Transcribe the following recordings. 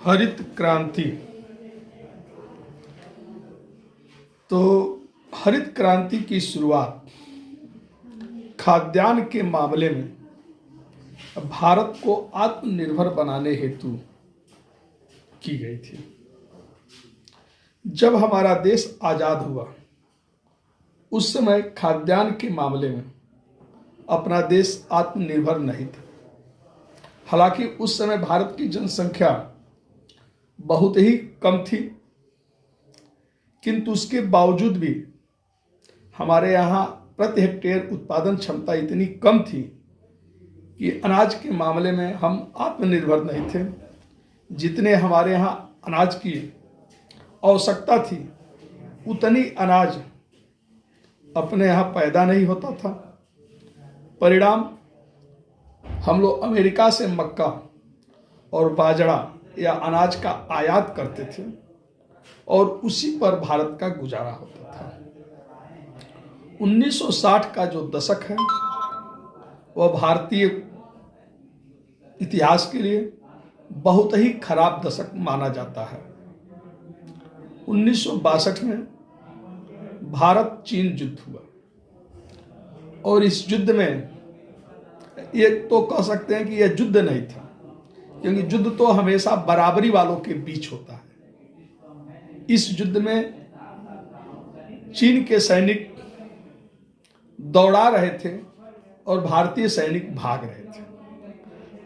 हरित क्रांति। तो हरित क्रांति की शुरुआत खाद्यान्न के मामले में भारत को आत्मनिर्भर बनाने हेतु की गई थी। जब हमारा देश आज़ाद हुआ उस समय खाद्यान्न के मामले में अपना देश आत्मनिर्भर नहीं था। हालांकि उस समय भारत की जनसंख्या बहुत ही कम थी, किंतु उसके बावजूद भी हमारे यहाँ प्रति हेक्टेयर उत्पादन क्षमता इतनी कम थी कि अनाज के मामले में हम आत्मनिर्भर नहीं थे। जितने हमारे यहाँ अनाज की आवश्यकता थी उतनी अनाज अपने यहाँ पैदा नहीं होता था। परिणाम हम लोग अमेरिका से मक्का और बाजरा या अनाज का आयात करते थे और उसी पर भारत का गुजारा होता था। 1960 का जो दशक है वह भारतीय इतिहास के लिए बहुत ही खराब दशक माना जाता है। 1962 में भारत चीन युद्ध हुआ और इस युद्ध में ये तो कह सकते हैं कि यह युद्ध नहीं था, क्योंकि युद्ध तो हमेशा बराबरी वालों के बीच होता है। इस युद्ध में चीन के सैनिक दौड़ा रहे थे और भारतीय सैनिक भाग रहे थे।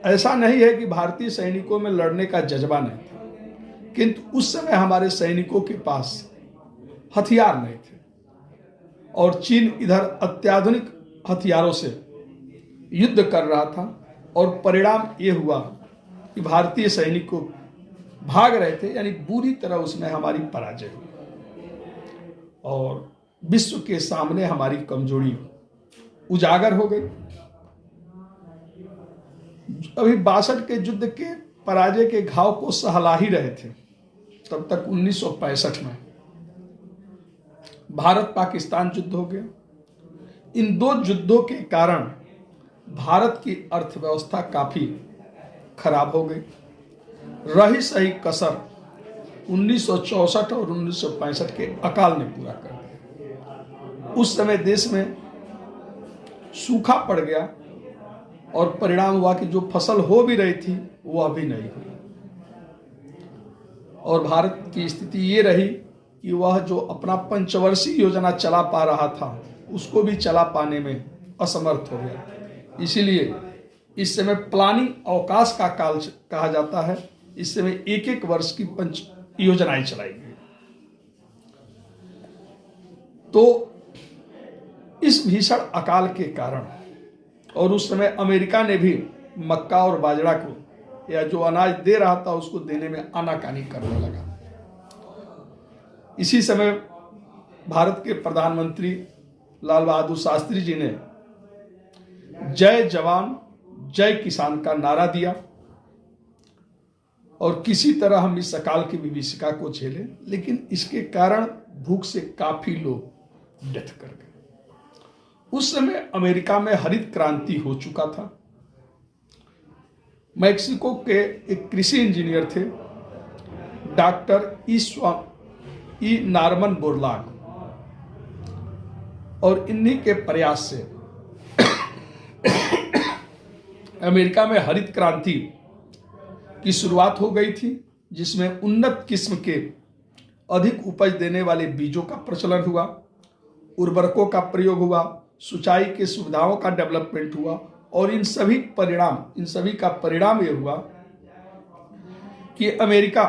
ऐसा नहीं है कि भारतीय सैनिकों में लड़ने का जज्बा नहीं था, किंतु उस समय हमारे सैनिकों के पास हथियार नहीं थे और चीन इधर अत्याधुनिक हथियारों से युद्ध कर रहा था और परिणाम ये हुआ कि भारतीय सैनिक भाग रहे थे, यानी बुरी तरह उसमें हमारी पराजय हुई और विश्व के सामने हमारी कमजोरी उजागर हो गई। अभी 62 के युद्ध के पराजय के घाव को सहला ही रहे थे। तब तक 1965 में भारत पाकिस्तान युद्ध हो गया। इन दो युद्धों के कारण भारत की अर्थव्यवस्था काफी खराब हो गई। रही सही कसर 1964 और 1965 के अकाल ने पूरा कर दिया। उस समय देश में सूखा पड़ गया और परिणाम हुआ कि जो फसल हो भी रही थी वो अभी नहीं हुई और भारत की स्थिति ये रही कि वह जो अपना पंचवर्षीय योजना चला पा रहा था उसको भी चला पाने में असमर्थ हो गया। इसीलिए इस समय प्लानिंग अवकाश का काल कहा जाता है। इस समय एक एक वर्ष की पंच योजनाएं चलाई गई। तो इस भीषण अकाल के कारण और उस समय अमेरिका ने भी मक्का और बाजरा को या जो अनाज दे रहा था उसको देने में आनाकानी करने लगा। इसी समय भारत के प्रधानमंत्री लाल बहादुर शास्त्री जी ने जय जवान जय किसान का नारा दिया और किसी तरह हम इस अकाल की विभीषिका को झेले, लेकिन इसके कारण भूख से काफी लोग डेथ कर गए। उस समय अमेरिका में हरित क्रांति हो चुका था। मैक्सिको के एक कृषि इंजीनियर थे डॉक्टर ई नॉर्मन बोरलाग और इन्हीं के प्रयास से अमेरिका में हरित क्रांति की शुरुआत हो गई थी, जिसमें उन्नत किस्म के अधिक उपज देने वाले बीजों का प्रचलन हुआ, उर्वरकों का प्रयोग हुआ, सिंचाई के सुविधाओं का डेवलपमेंट हुआ और इन सभी का परिणाम यह हुआ कि अमेरिका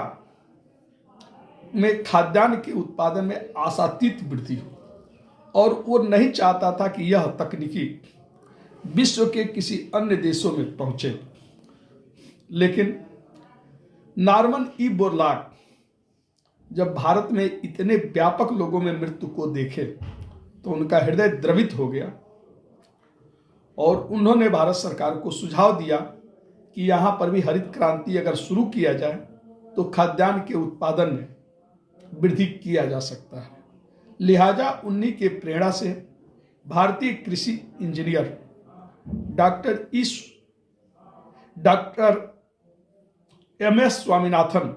में खाद्यान्न के उत्पादन में आशातीत वृद्धि हुई और वो नहीं चाहता था कि यह तकनीकी विश्व के किसी अन्य देशों में पहुंचे। लेकिन नॉर्मन ई बोरलाग जब भारत में इतने व्यापक लोगों में मृत्यु को देखे तो उनका हृदय द्रवित हो गया और उन्होंने भारत सरकार को सुझाव दिया कि यहाँ पर भी हरित क्रांति अगर शुरू किया जाए तो खाद्यान्न के उत्पादन में वृद्धि किया जा सकता है। लिहाजा उन्हीं के प्रेरणा से भारतीय कृषि इंजीनियर डॉक्टर MS स्वामीनाथन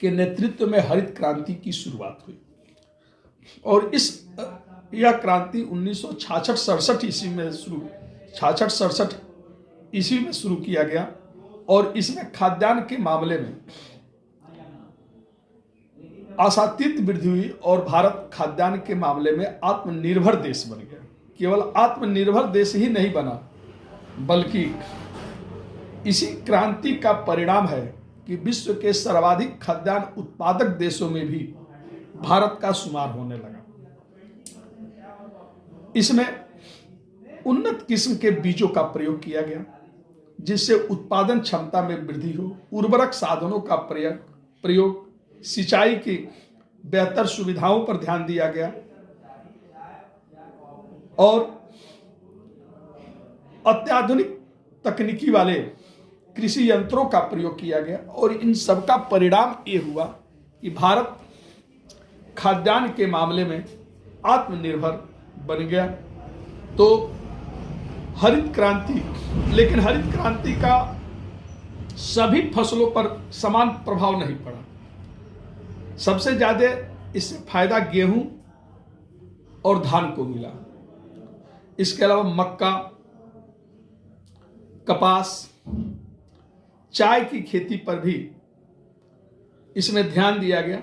के नेतृत्व में हरित क्रांति की शुरुआत हुई और यह क्रांति 1966-67 ईस्वी में 66-67 ईस्वी में शुरू किया गया और इसमें खाद्यान्न के मामले में आशातीत वृद्धि हुई और भारत खाद्यान्न के मामले में आत्मनिर्भर देश बन गया। केवल आत्मनिर्भर देश ही नहीं बना, बल्कि इसी क्रांति का परिणाम है कि विश्व के सर्वाधिक खाद्यान्न उत्पादक देशों में भी भारत का शुमार होने लगा। इसमें उन्नत किस्म के बीजों का प्रयोग किया गया जिससे उत्पादन क्षमता में वृद्धि हो, उर्वरक साधनों का प्रयोग, सिंचाई की बेहतर सुविधाओं पर ध्यान दिया गया और अत्याधुनिक तकनीकी वाले कृषि यंत्रों का प्रयोग किया गया और इन सब का परिणाम ये हुआ कि भारत खाद्यान्न के मामले में आत्मनिर्भर बन गया। तो हरित क्रांति, लेकिन हरित क्रांति का सभी फसलों पर समान प्रभाव नहीं पड़ा। सबसे ज्यादा इससे फायदा गेहूं और धान को मिला। इसके अलावा मक्का, कपास, चाय की खेती पर भी इसमें ध्यान दिया गया,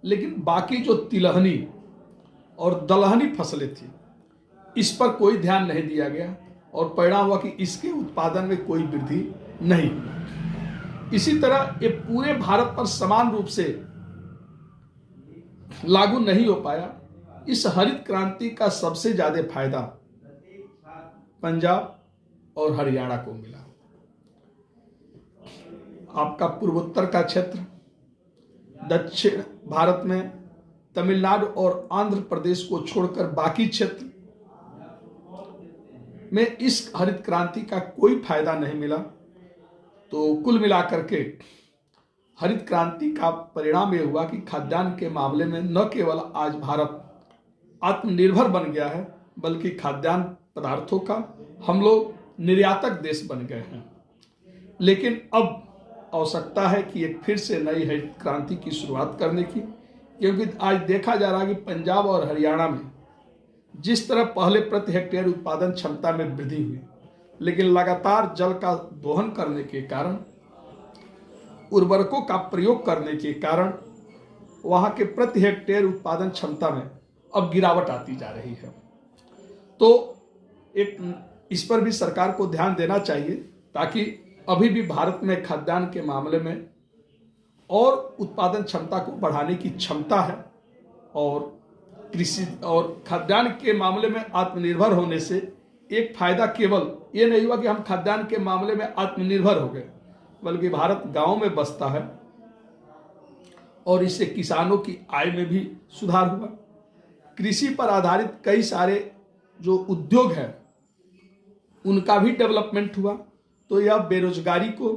लेकिन बाकी जो तिलहनी और दलहनी फसलें थी इस पर कोई ध्यान नहीं दिया गया और परिणाम हुआ कि इसके उत्पादन में कोई वृद्धि नहीं हुई। इसी तरह ये पूरे भारत पर समान रूप से लागू नहीं हो पाया। इस हरित क्रांति का सबसे ज्यादा फायदा पंजाब और हरियाणा को मिला। आपका पूर्वोत्तर का क्षेत्र, दक्षिण भारत में तमिलनाडु और आंध्र प्रदेश को छोड़कर बाकी क्षेत्र में इस हरित क्रांति का कोई फायदा नहीं मिला। तो कुल मिलाकर के हरित क्रांति का परिणाम यह हुआ कि खाद्यान्न के मामले में न केवल आज भारत आत्मनिर्भर बन गया है, बल्कि खाद्यान्न पदार्थों का हम लोग निर्यातक देश बन गए हैं। लेकिन अब आवश्यकता है कि एक फिर से नई हरित क्रांति की शुरुआत करने की, क्योंकि आज देखा जा रहा है कि पंजाब और हरियाणा में जिस तरह पहले प्रति हेक्टेयर उत्पादन क्षमता में वृद्धि हुई, लेकिन लगातार जल का दोहन करने के कारण, उर्वरकों का प्रयोग करने के कारण वहां के प्रति हेक्टेयर उत्पादन क्षमता में अब गिरावट आती जा रही है। तो इस पर भी सरकार को ध्यान देना चाहिए, ताकि अभी भी भारत में खाद्यान्न के मामले में और उत्पादन क्षमता को बढ़ाने की क्षमता है और कृषि और खाद्यान्न के मामले में आत्मनिर्भर होने से एक फायदा केवल ये नहीं हुआ कि हम खाद्यान्न के मामले में आत्मनिर्भर हो गए, बल्कि भारत गांव में बसता है और इससे किसानों की आय में भी सुधार हुआ। कृषि पर आधारित कई सारे जो उद्योग हैं उनका भी डेवलपमेंट हुआ। तो यह बेरोजगारी को,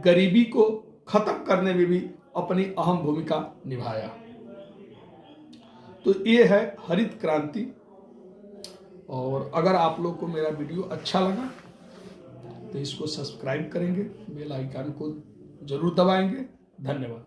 गरीबी को खत्म करने में भी अपनी अहम भूमिका निभाया। तो ये है हरित क्रांति। और अगर आप लोग को मेरा वीडियो अच्छा लगा तो इसको सब्सक्राइब करेंगे, बेल आइकन को जरूर दबाएंगे। धन्यवाद।